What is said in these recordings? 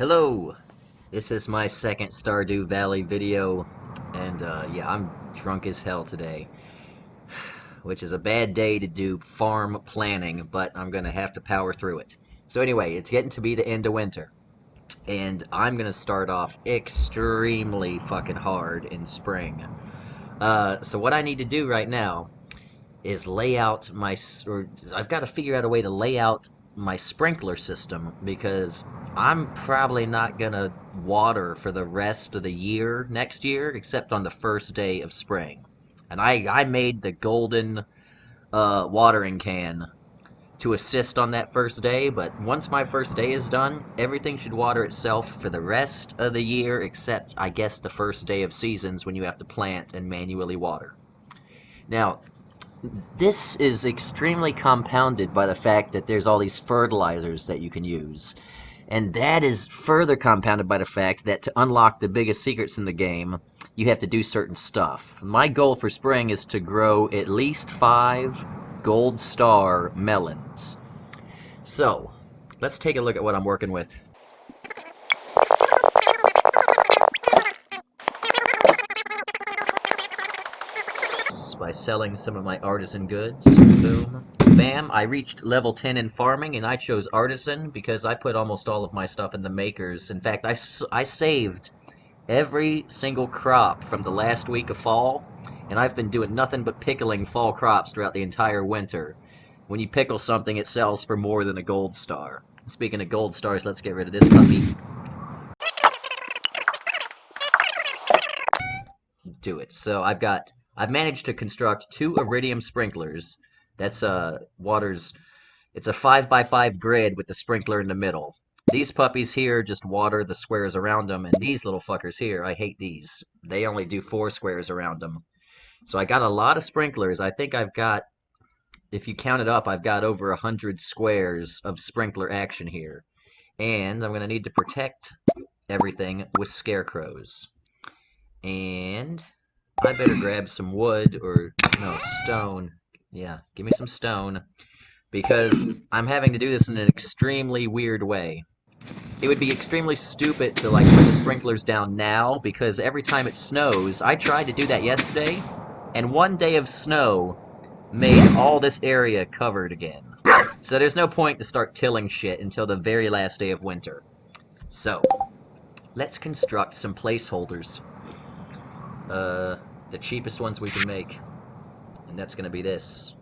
Hello! This is my second Stardew Valley video, and yeah, I'm drunk as hell today, which is a bad day to do farm planning, but I'm gonna have to power through it. So anyway, it's getting to be the end of winter, and I'm gonna start off extremely fucking hard in spring. So what I need to do right now is lay out or I've got to figure out a way to lay out my sprinkler system because I'm probably not gonna water for the rest of the year next year except on the first day of spring. And I made the golden watering can to assist on that first day, but once my first day is done, everything should water itself for the rest of the year except I guess the first day of seasons when you have to plant and manually water. Now, this is extremely compounded by the fact that there's all these fertilizers that you can use. And that is further compounded by the fact that to unlock the biggest secrets in the game, you have to do certain stuff. My goal for spring is to grow at least 5 gold star melons. So, let's take a look at what I'm working with. By selling some of my artisan goods. Boom. Bam. I reached level 10 in farming, and I chose artisan because I put almost all of my stuff in the makers. In fact, I saved every single crop from the last week of fall, and I've been doing nothing but pickling fall crops throughout the entire winter. When you pickle something, it sells for more than a gold star. Speaking of gold stars, let's get rid of this puppy. Do it. So I've managed to construct 2 iridium sprinklers. That's waters. It's a 5x5 grid with the sprinkler in the middle. These puppies here just water the squares around them, and these little fuckers here, I hate these. They only do 4 squares around them. So I got a lot of sprinklers. I think I've got, if you count it up, I've got over 100 squares of sprinkler action here. And I'm going to need to protect everything with scarecrows. And I better grab some wood or, no, stone. Yeah, give me some stone. Because I'm having to do this in an extremely weird way. It would be extremely stupid to like put the sprinklers down now because every time it snows, I tried to do that yesterday, and one day of snow made all this area covered again. So there's no point to start tilling shit until the very last day of winter. So, let's construct some placeholders. The cheapest ones we can make. And that's gonna be this.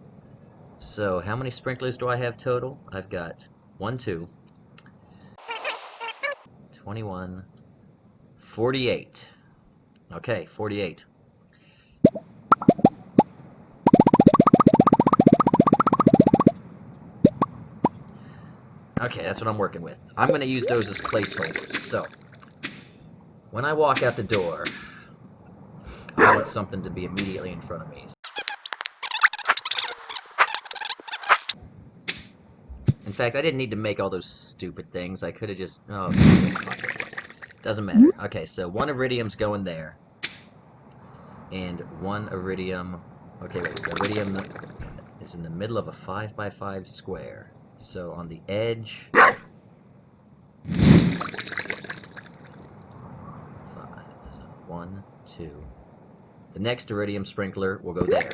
So, how many sprinklers do I have total? I've got 1, 2, 21, 48. Okay, 48. Okay, that's what I'm working with. I'm going to use those as placeholders. So, when I walk out the door, I want something to be immediately in front of me. In fact, I didn't need to make all those stupid things. I could have just... Oh, doesn't matter. Okay, so 1 iridium's going there. And 1 iridium... Okay, wait. The iridium is in the middle of a 5x5 square. So on the edge... 5. So 1, 2. The next iridium sprinkler will go there.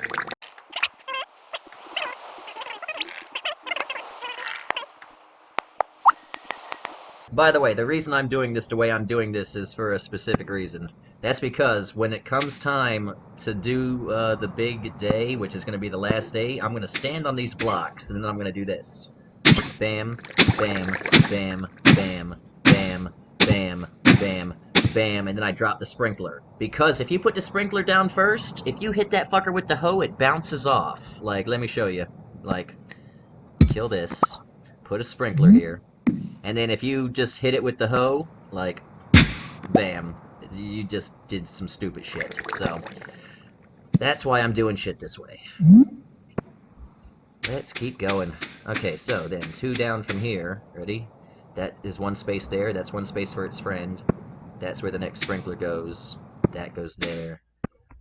By the way, the reason I'm doing this the way I'm doing this is for a specific reason. That's because when it comes time to do the big day, which is going to be the last day, I'm going to stand on these blocks, and then I'm going to do this. Bam, bam, bam, bam, bam, bam, bam, bam, and then I drop the sprinkler. Because if you put the sprinkler down first, if you hit that fucker with the hoe, it bounces off. Like, let me show you. Like, kill this, put a sprinkler here. And then if you just hit it with the hoe, like, bam, you just did some stupid shit. So, that's why I'm doing shit this way. Let's keep going. Okay, so then 2 down from here. Ready? That is 1 space there. That's 1 space for its friend. That's where the next sprinkler goes. That goes there.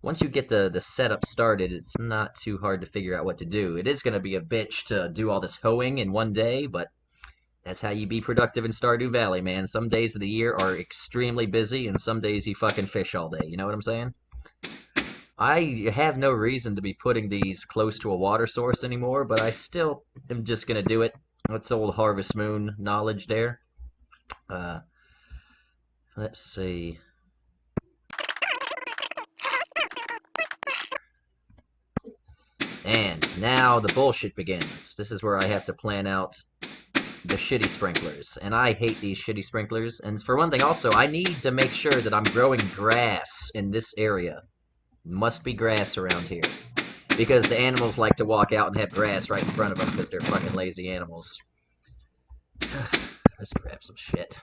Once you get the setup started, it's not too hard to figure out what to do. It is going to be a bitch to do all this hoeing in one day, but That's how you be productive in Stardew Valley, man. Some days of the year are extremely busy, and some days you fucking fish all day. You know what I'm saying? I have no reason to be putting these close to a water source anymore, but I still am just gonna do it. That's old Harvest Moon knowledge there. Uh, let's see. And now the bullshit begins. This is where I have to plan out the shitty sprinklers. And I hate these shitty sprinklers. And for one thing, also, I need to make sure that I'm growing grass in this area. Must be grass around here. Because the animals like to walk out and have grass right in front of them because they're fucking lazy animals. Let's grab some shit.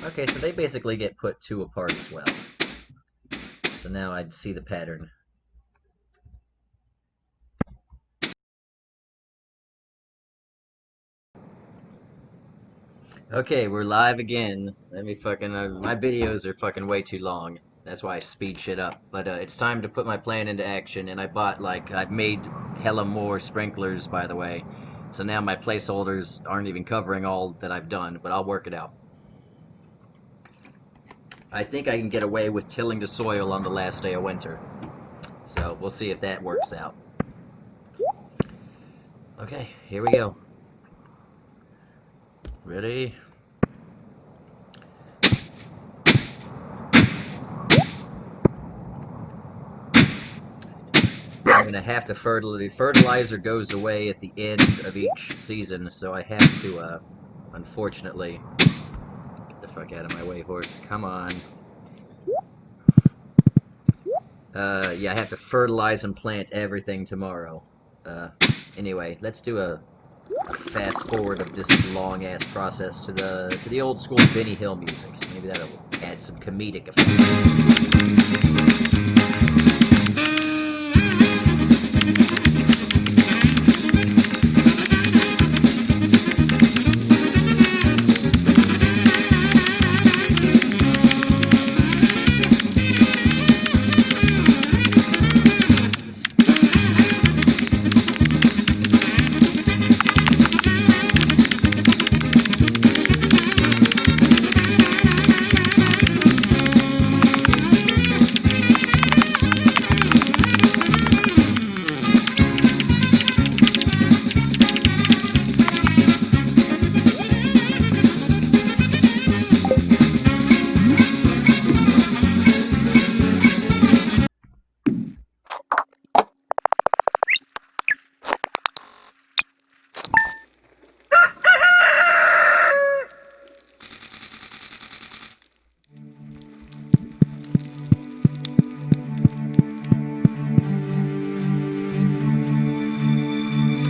Okay, so they basically get put two apart as well. So now I'd see the pattern. Okay, we're live again. Let me fucking, my videos are fucking way too long. That's why I speed shit up. But it's time to put my plan into action, and I bought, like, I've made hella more sprinklers, by the way. So now my placeholders aren't even covering all that I've done, but I'll work it out. I think I can get away with tilling the soil on the last day of winter. So we'll see if that works out. Okay, here we go. Ready? I'm gonna have to fertilize. Fertilizer goes away at the end of each season, so I have to, unfortunately... Get the fuck out of my way, horse. Come on. Yeah, I have to fertilize and plant everything tomorrow. Anyway, let's do a fast forward of this long ass process to the old school Benny Hill music. Maybe that'll add some comedic effect.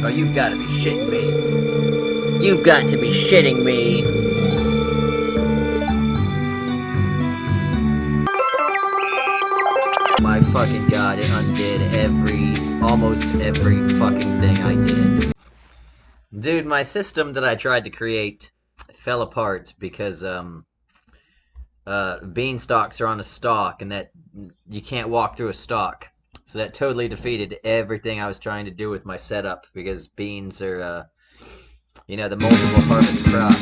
Oh, you've got to be shitting me. You've got to be shitting me. My fucking god, it undid almost every fucking thing I did. Dude, my system that I tried to create fell apart because, beanstalks are on a stalk and that you can't walk through a stalk. So that totally defeated everything I was trying to do with my setup because beans are, you know, the multiple harvest crop.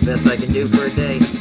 best I can do for a day.